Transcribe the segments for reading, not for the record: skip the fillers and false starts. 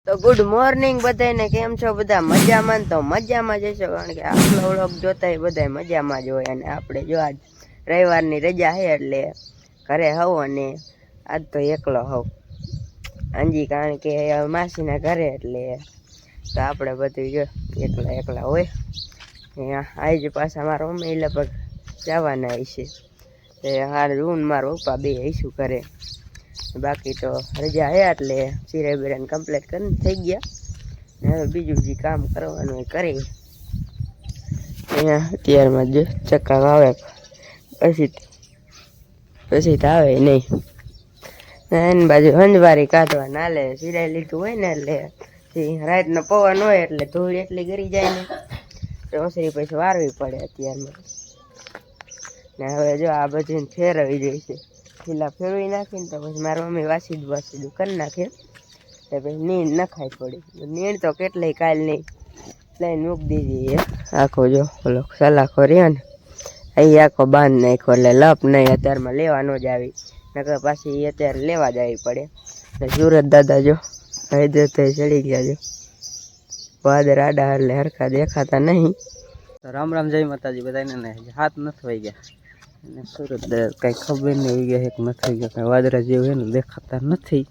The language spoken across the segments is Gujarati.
તો ગુડ મોર્નિંગ બધાને, કેમ છો બધા? મજામાં? તો મજામાં જ હશો, કારણ કે આપણો વ્લોગ જોતા હોય બધા મજામાં જ હોય. અને આપણે જો આજ રવિવારની રજા છે એટલે ઘરે હોવ, અને આજ તો એકલો હોવ અંજી, કારણ કે માસીના ઘરે, એટલે તો આપણે બધું જો એકલા હોય. આજ પાછા મારા મમ્મી લગભગ જવાના હશે, તે હાર હું મારા પપ્પા બે હઈશું ઘરે. બાકી તો રજા હે એટલે સિરાઈ બિરાઈને કમ્પ્લીટ કરીને થઈ ગયા. હવે બીજું જે કામ કરવાનું એ કરી. અહીંયા અત્યારમાં જો ચક્કા આવે, પછી તો આવે નહીં. એની બાજુ હંજવારી કાઢવા નાલે સિરાઈ લીધું હોય ને, એટલે રાતનો પવન હોય એટલે ધૂળ એટલી ગરી જાય ને તો ઓસરી પછી વારવી પડે અત્યારમાં. ને હવે જો આ બધું ફેરવી જાય છે, ખીલા ફેરવી નાખીને તો પછી મારી મમ્મી વાસીદું કરી નાખે. તો પછી નીણ નખાઈ પડી. નીણ તો કેટલી કાલ નહીં લઈને મૂકી દીધી. આખો જો ઓલો સલાખો રહ્યો ને, અહીં આખો બાંધ નાખ્યો, એટલે લપ નહીં અત્યારમાં લેવા ન જ આવી, નકર પાછી અત્યારે લેવા જ આવી પડે. સુરત દાદા જો હૈદે ચડી ગયા, જો વાદર આડા એટલે હરખા દેખાતા નહીં. તો રામ રામ, જય માતાજી બધાને. ને હાથ નથી વહી ગયા, અને સુરત કઈ ખબર નહીં વહી ગયા એક નથી વહી ગયા, કઈ વાદરા જેવું છે ને દેખાતા નથી,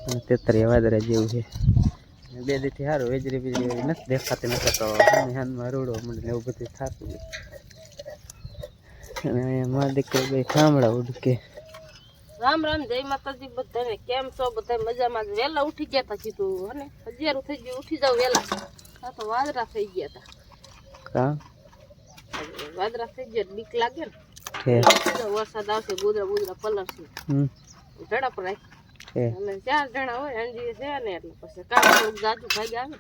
અને તેતરી વાદરા જેવું છે. બે દીથી સારું વેજરી બીજરી નથી દેખાતી, નથી તો હાથમાં રૂડો મળે એવું બધું થતું. અને અહીંયા મા દીકરી બે થાંભળા ઉડકે. રામ રામ, જય માતાજી બધાને. કેમ છો બધા? મજામાં? વેલા ઉઠી ગયા હતા, કીધું અને 11 થઈ ગયું, ઉઠી જાવ વેલા. આ તો વાદરા થઈ ગયા હતા. કા વાદરા થઈ ગયા બીક લાગે ને, વરસાદ આવશે, ગુદરા પલળશે, ઝડપ રાખ. અને 4 જણા હોય, અંજી છે ને, એટલે પછી કામ થોડુંક જાજુ ભાઈ આવે.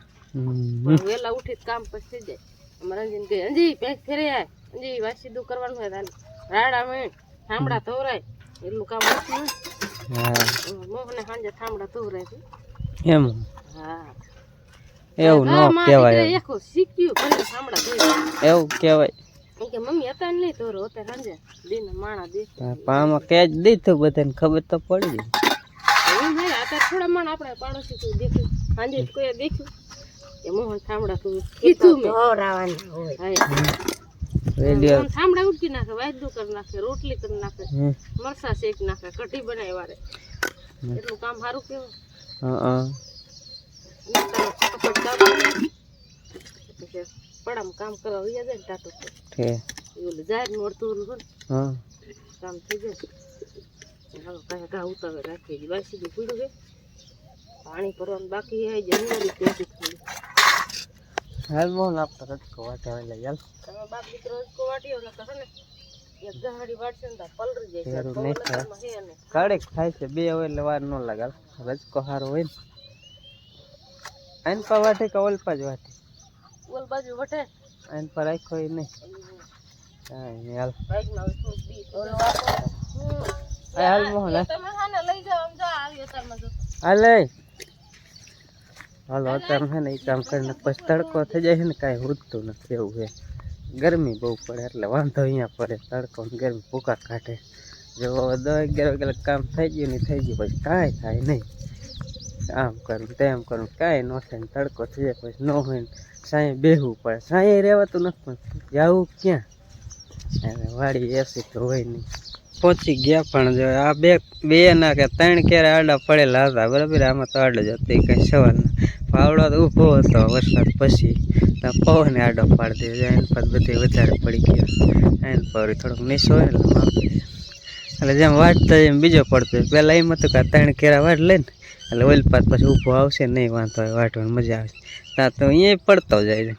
વેલા ઉઠી કામ પછી થઈ જાય. અમારે અંજી કહે, અંજી પેક ફેરે આય, અંજી વાસીદું કરવાનું હોય, રાડા મેં થાંભળા ધોરાય એટલું કામ ઓછું હોય. મોહને સાંજે થાંભળા ધોરાય છે એમ. હા, એવું ન કહેવાય, શીખ્યું ભલે થાંભળા ધોઈ એવું કહેવાય કે મમ્મી હતા નહીં ધોરો, અત્યારે સાંજે દિન માણા દે પામાં કેચ દીધું બધાને ખબર તો પડી જાય. એવું નહીં, અત્યારે થોડા માણ આપણે પાડોશી કોઈ દેખ્યું, સાંજે કોઈ દેખ્યું કે મોહન થાંભળા ધોઈ કીધું મેં ધોરાવાના હોય. થાંભળા ઉડકી નાખે, વાયદું કરી નાખે, રોટલી કરી નાખે, મરસા શેક નાખે, કઢી બનાવી વારે. એટલું કામ સારું કેવાય. પડામાં કામ કરવા વયા જાય ને ટાટો એવું જાહેર નોડતું કામ થઈ જાય. હવે ઘા ઉતાવે રાખીએ, વાસી પીડું છે, પાણી ભરવાનું બાકી આવી જાય. હાલ મોહન આપતો રજકો વાટ્યા એટલે ચાલ તમે બાપ દીકરો રજકો વાટ્યો ને તો ને એક ગાડી વાટશે ને તો પલરી જાય. કડક થાય છે, બે હોય એટલે વાર ન લાગે. રજકો સારો હોય ને, આઈન પર વાટે કે ઓલપા જ વાટે? ઓલ બાજુ વટે, આઈન પર રાખ્યો નહીં. હાલ હાલ મોહન તમે હાને લઈ જાઓ, આમ જા આવી અત્યારમાં જો હાલે હાલો. અત્યારે છે ને એ કામ કરીને પછી તડકો થઈ જાય છે ને, કાંઈ ઉડતું નથી. એવું છે, ગરમી બહુ પડે એટલે વાંધો અહીંયા પડે. તડકો ને ગરમી ભૂકા કાઢે. જો 10-11 વાગે કામ થઈ ગયું ને થઈ ગયું, પછી કાંઈ થાય નહીં. આમ કરું તેમ કરું કાંઈ ન થાય ને તડકો થઈ જાય, પછી ન હોય ને સાંયે બેસવું પડે. સાંયે રહેવાતું નથી, પણ જવું ક્યાં? વાડી એસી તો હોય નહીં. પહોંચી ગયા, પણ જો આ બે ના કે 3 કેરા આડા પડેલા હતા, બરાબર. આમાં તો આડો જ હતો, કંઈ સવાલ ના. પાવડો તો ઊભો હતો વરસાદ પછી, ત્યાં પવને આડો પાડી દીધો. એની પર બધી વધારે પડી ગયો. એની પર થોડોક નીચો હોય ને માપી, એટલે જેમ વાટતા એમ બીજો પડતો. પહેલાં એમ હતું કે 3 કેરા વાટ લઈને એટલે ઓઇલ પાત પછી ઊભો આવશે નહીં, વાંધો હોય, વાટવાની મજા આવે. ત્યાં તો અહીંયા પડતો જાય,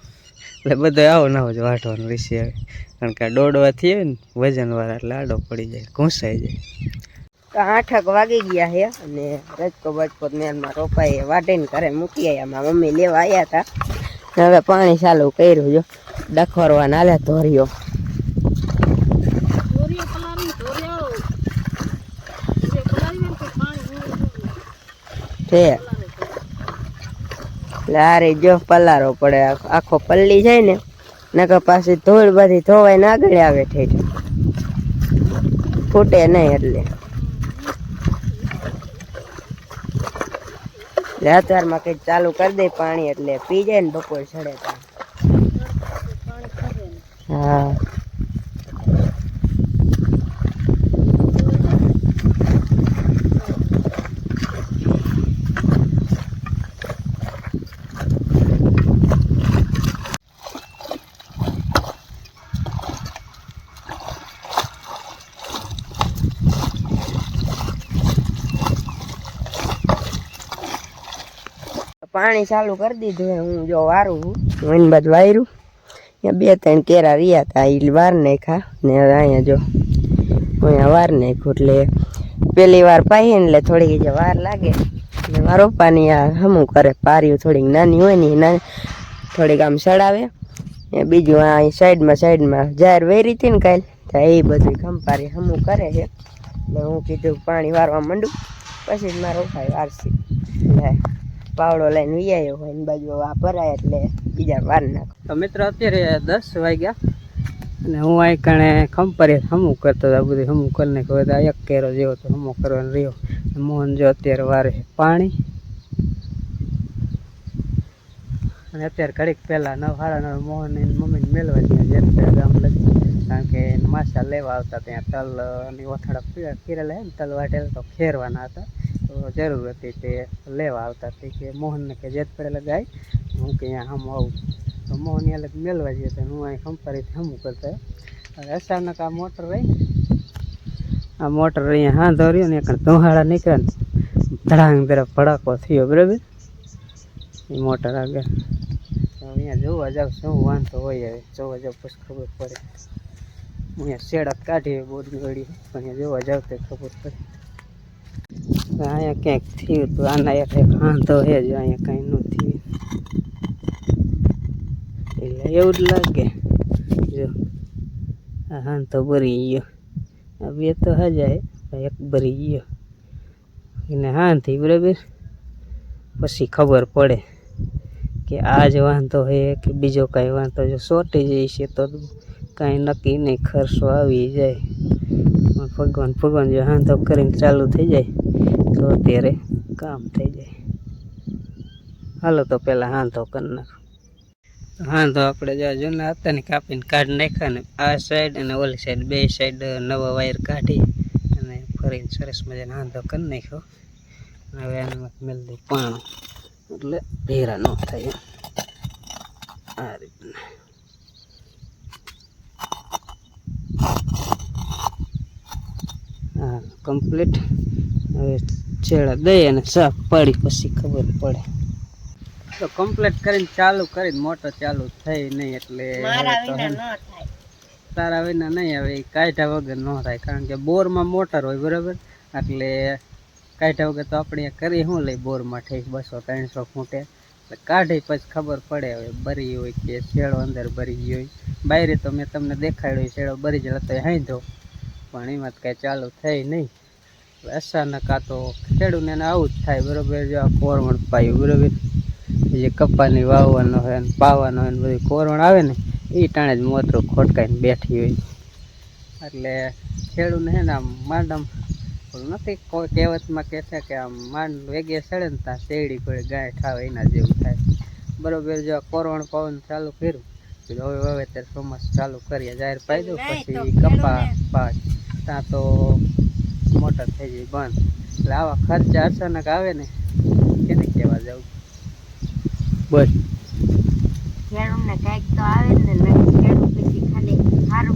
એટલે બધો આવો ના હોય વાટવાનું વિશે આવે. કારણ કે આ દોડવાથી હોય ને વજનવાળા, એટલે આડો પડી જાય, ઘૂંસાઈ જાય. તો 8 વાગી ગયા છે, અને રજકો બજકો મેનમાં રોપાઈ વાટીને ઘરે મૂકી આવ્યા. મારા મમ્મી લેવા આવ્યા હતા. હવે પાણી ચાલુ કર્યું, જો ડખોરવાના હાલે ધોર્યો છે. લારે જો પલારો પડે, આખો પલ્લી જાય ને, નકર પાછી ધૂળ બધી ધોવાય ને આગળ આવે, ઠેઠ ફૂટે નહીં. એટલે એટલે અત્યારમાં કંઈક ચાલુ કરી દે પાણી એટલે પી જાય ને બપોર ચડે તો. હા પાણી ચાલુ કરી દીધું હે. હું જો વારું હું એની બાજુ વાયરું ત્યાં 2-3 કેરા રહ્યા હતા એ વાર નાખ્યા ને હવે અહીંયા જો અહીંયા વાર નાખ્યું એટલે પહેલી વાર પાઈએ ને એટલે થોડીક વાર લાગે ને મારો પપ્પાની આ હમું કરે પાર્યું થોડીક નાની હોય ને નાની થોડીક આમ સડાવે એ બીજું આ સાઈડમાં જાહેર વેરી હતી ને કાલ તો એ બધું ખંપારી હમું કરે છે એટલે હું કીધું પાણી વારવા માંડું પછી જ મારો પપ્પા વારસી એટલે પાવડો લઈને વિયાયો હોય એની બાજુ આ ભરાય એટલે બીજા વાર નાખો. તો મિત્રો અત્યારે 10 વાગ્યા અને હું અહીં કણે ખંપારી હમું કરતો હતો. બધું હમું કરી નાખ્યું તો એક કેરો જેવો તો હમું કરવાનો રહ્યો. મોહન જો અત્યારે વારે પાણી અને અત્યારે ઘડીક પહેલાં 9:30 મોહન એની મમ્મીને મેળવા ત્યાં જેતપેડા ગામ લગી કારણ કે માછા લેવા આવતા ત્યાં તલની ઓથાડા કીરેલા ને તલ વાટેલા તો ખેરવાના હતા તો જરૂર હતી તે લેવા આવતા હતી કે મોહનને કે જેતપેડા લગાવી હું કે અહીંયા હમ આવું તો મોહન એ લગ મેળવા જઈએ તો હું અહીં ખંપારીથી હમું કરતા હવે અચાનક આ મોટર રહી આ મોટર અહીંયા હાંધો રહ્યો ને એક ધોહાડા નીકળ્યા ને ધડાંગ તરફ ભડાકો થયો બરાબર એ મોટર આગળ અહીંયા જોવા જાવ શું વાંધો હોય હવે જોવા જાવ પછી ખબર પડે. હું અહીંયા શેડાત કાઢી બોરની વળી પણ અહીંયા જોવા જાવ તો ખબર પડે. અહીંયા ક્યાંક થયું હતું આના એક વાંધો છે જો અહીંયા કાંઈ ન થયું એટલે એવું જ લાગે જો આ વાંધો ભરી ગયો આ 2 તો હજાય એક ભરી ગયો એને હાંથી બરાબર પછી ખબર પડે કે આ જ વાંધો છે કે બીજો કાંઈ વાંધો જો સોટી જાય છે તો કાંઈ નક્કી નહીં ખર્ચો આવી જાય ભગવાન જો વાંધો કરીને ચાલુ થઈ જાય તો અત્યારે કામ થઈ જાય. હાલો તો પહેલાં વાંધો કરી નાખો. વાંધો આપણે જો જૂના હતા ને કાપીને કાઢી નાખ્યા ને આ સાઈડ અને ઓલી સાઈડ 2 સાઈડ નવા વાયર કાઢી અને ફરીને સરસ મજાનો વાંધો કરી નાખ્યો. હવે આમાં મેળ દઈ પાણું એટલે ભેરા ન થાય આ રીતના. હા કમ્પ્લીટ. હવે છેડા દઈ અને સાફ પાડી પછી ખબર પડે. તો કમ્પ્લીટ કરીને ચાલુ કરીને મોટર ચાલુ થઈ નહીં એટલે તારા વિના નહીં હવે કાઢ્યા વગર ન થાય કારણ કે બોરમાં મોટર હોય બરાબર એટલે કાઢ્યા વગર તો આપણે કરી શું લઈ બોરમાં ઠીક 200-300 ફૂટે એટલે કાઢી પછી ખબર પડે હવે ભરી હોય કે શેડો અંદર ભરી ગયો હોય. બહાર તો મેં તમને દેખાડ્યો શેડો ભરી ગયેલો તો હાંધો પણ એમાં કાંઈ ચાલુ થઈ નહીં. અચાનક આ તો ખેડૂતને આવું જ થાય બરાબર. જો આ કોરવણ પાયું બરાબર જે કપાની વાવવાનો હોય ને પાવાનો હોય ને બધી કોરવણ આવે ને એ ટાણે જ મોતરું ખોટકાઈને બેઠી હોય એટલે ખેડૂતને છે ને આમ માંડમ નથી કોઈ કહેવતમાં કહે છે કે આમ માંડ વેગે સડે ને ત્યાં શેરડી કોઈ ગાય ઠાવે એના જેવું થાય બરાબર. જો કોરવણ પાવાનું ચાલુ કર્યું હવે વાવેતર ચોમાસ ચાલુ કરીએ જાહેર પાઈ દઉં પછી કપા પાક ત્યાં તો મોટર થઈ જાય બંધ. એટલે આવા ખર્ચા અચાનક આવે ને એને કહેવા જવું બસ. ખેડૂતને કાંઈક તો આવે ને ખેડૂત પછી ખાલી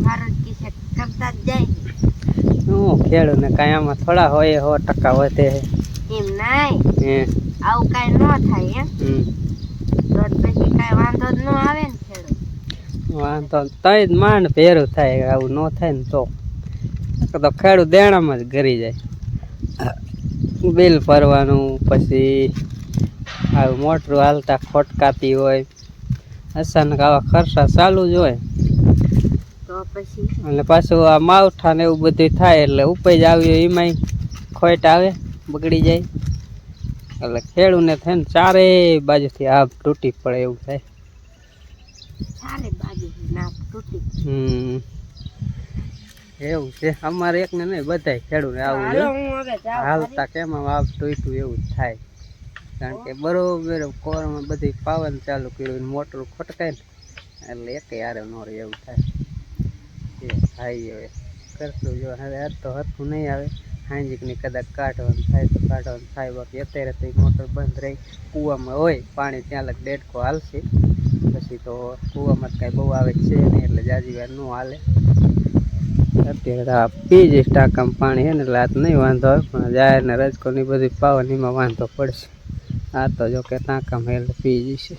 સારું જ કિસ્સા કરતા જ જાય. હું ખેડૂતને કાંઈ આમાં થોડા હોય 100% વધે એમ નહીં આવું કાંઈ ન થાય એમ તો પછી કાંઈ વાંધો જ ન આવે ને ખેડૂત વાંધો તઈ જ માંડ ભેરું થાય. આવું ન થાય ને તો ખેડૂત દેણામાં જ ગરી જાય. બિલ ભરવાનું પછી આવું મોટરું હાલતા ખોટકાતી હોય અચાનક આવા ખર્ચા ચાલુ જ હોય તો પછી અને પાછું આ માવઠા ને એવું બધું થાય એટલે ઉપજ આવી હોય એમાંય ખોટ આવે બગડી જાય એટલે ખેડૂને થાય ને ચારે બાજુથી આપ તૂટી પડે એવું થાય. ચારે બાજુથી નાક તૂટી એવું છે અમારે એકને નહીં બધાય ખેડૂને આવું હાલતા કેમ આપ તૂટ્યું એવું જ થાય. કારણ કે બરોબર કોરમાં બધી પાવન ચાલુ કર્યું મોટર ખોટકાય ને એટલે એક યારે ન રહે એવું થાય એ થાય હવે કરશું જો હવે આજ તો હરખું નહીં આવે હાંજીકની કદાચ કાઢવાનું થાય બાકી અત્યારે તો મોટર બંધ રહી કૂવામાં હોય પાણી ત્યાં લગ ડેડકો હાલશે પછી તો કૂવામાં કાંઈ બહુ આવે છે નહીં એટલે જાજી વાર ન હાલે અત્યારે આ પી જઈશ ટાંકામાં પાણી છે ને એટલે આ નહીં વાંધો આવે પણ જાહેર ને રજકોની બધી પાવન એમાં વાંધો પડશે આ તો જો કે ટાંકામાં એટલે પી જશે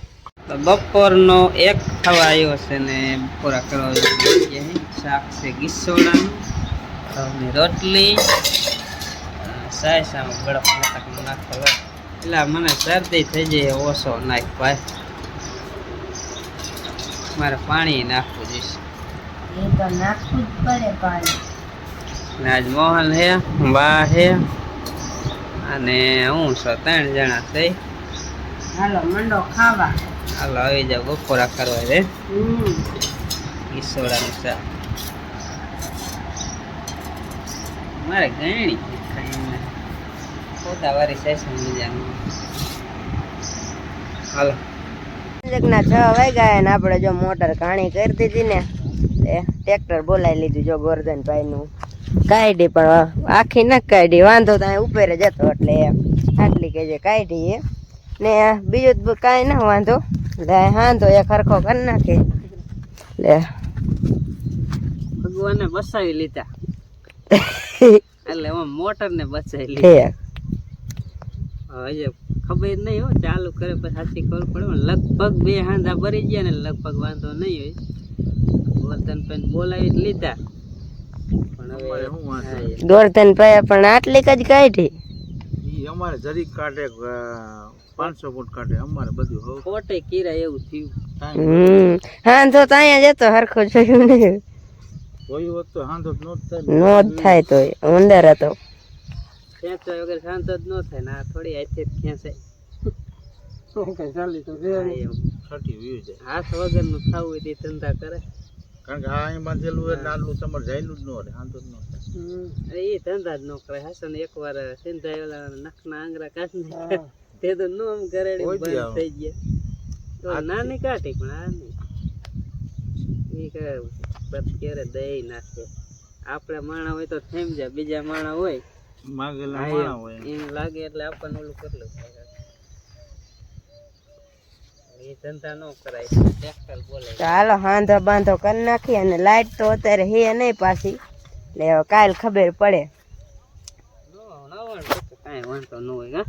તો બપોરનો 1 થવા આવ્યો છે ને બપોરા કરવા શાક છે ગીસોડાનું ઘઉંની રોટલી સાય સામે ગળપ નાખવાનું નાખતો એટલે મને શરદી થઈ જાય ઓછો નાખ ભાઈ મારે પાણી નાખવું જોઈશે એ તો નાખવું જ પડે પાણી ને આજ મોહન હે બા હે અને હું છો 3 જણા છે હાલો મંડો ખાવા હાલો આવી જાવ બપોરા કરવા રે ઈસોડાનું શાક મારે ગણી ખાઈને પોતા વારી સેશન બીજાનું હાલો ના 6 વાગ્યા ને આપણે જો મોટર ઘાણી કરી દીધી ને ટ્રેક્ટર બોલાવી લીધું જો ગોરધનભાઈ નું કાઢી પણ આખી ન કાઢી વાંધો તો ઉપર જતો એટલે આટલી કે જે કાઢી ને બીજું કાંઈ ના વાંધો એટલે વાંધો એક ખરખો કરી નાખે એટલે ભગવાને બસાવી લીધા એટલે મોટર ને બચાવી લીધી હવે ખબર નહીં હો ચાલુ કરે પછી સાચી ખબર પડે લગભગ 2 હાંધા ભરી ગયા ને લગભગ વાંધો નહીં હોય ગોરધનભાઈ બોલાવી લીધા પણ હવે ગોરધનભાઈ પણ આટલી જ કાઢી અમારે જરીક કાઢે 500 ફૂટ કાઢે અમારે બધું ખોટે કીરા એવું થયું હા તો અહીંયા જતો હરખો જોયું નહીં કોઈ હોત તો હાંધો નો થાય તો અંદર હતો ખેંચાય વગર શાંત જ ન થાય ને આ થોડી હાથે ખેંચાય કઈ ચાલી તો છટી વ્યૂ છે હાથ વગર નું ખાવું હોય તે ધંધા કરે કારણ કે આ અહીં બાંધેલું હોય એટલે આટલું તમારે જાયલું જ ન રહે હાંધો જ ન થાય એ ધંધા જ ન કરે હસન એકવાર સિંધાયેલા નખના આંગરા કાઢી તે તો નો આમ ગરેડી બંધ થઈ ગયા તો નાની કાઢી પણ આ નહીં એ કે બસ ક્યારે દઈ નાખે આપણે માણા હોય તો થેમ જાય બીજા માણા હોય માગેલા માણા હોય એમ લાગે એટલે આપણને ઓલું કરલું એ ધંધા ન કરાય ટ્રેક્ટર બોલે હાલો હાંધો બાંધો કરી નાખી અને લાઈટ તો અત્યારે હે નહીં પાછી એટલે કાલ ખબર પડે કાંઈ વાંધો ન હોય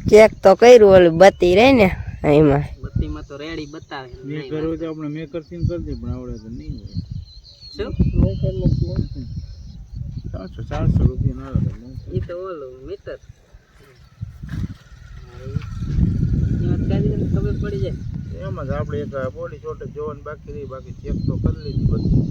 ચેક તો કર્યું ઓલું બત્તી રહી ને એમાં બત્તીમાં તો રેડી બતાવે મેં કર્યું તો આપણે મેકર સીન કરી દે પણ આવડે તો નહીં હોય શું 400 રૂપિયા ના આવે એ તો ઓલું મીટર ખબર પડી જાય એમાં જ આપણે એક બોડી શોર્ટેજ જોવાનું બાકી રહી બાકી ચેક તો કરી લીધી બધી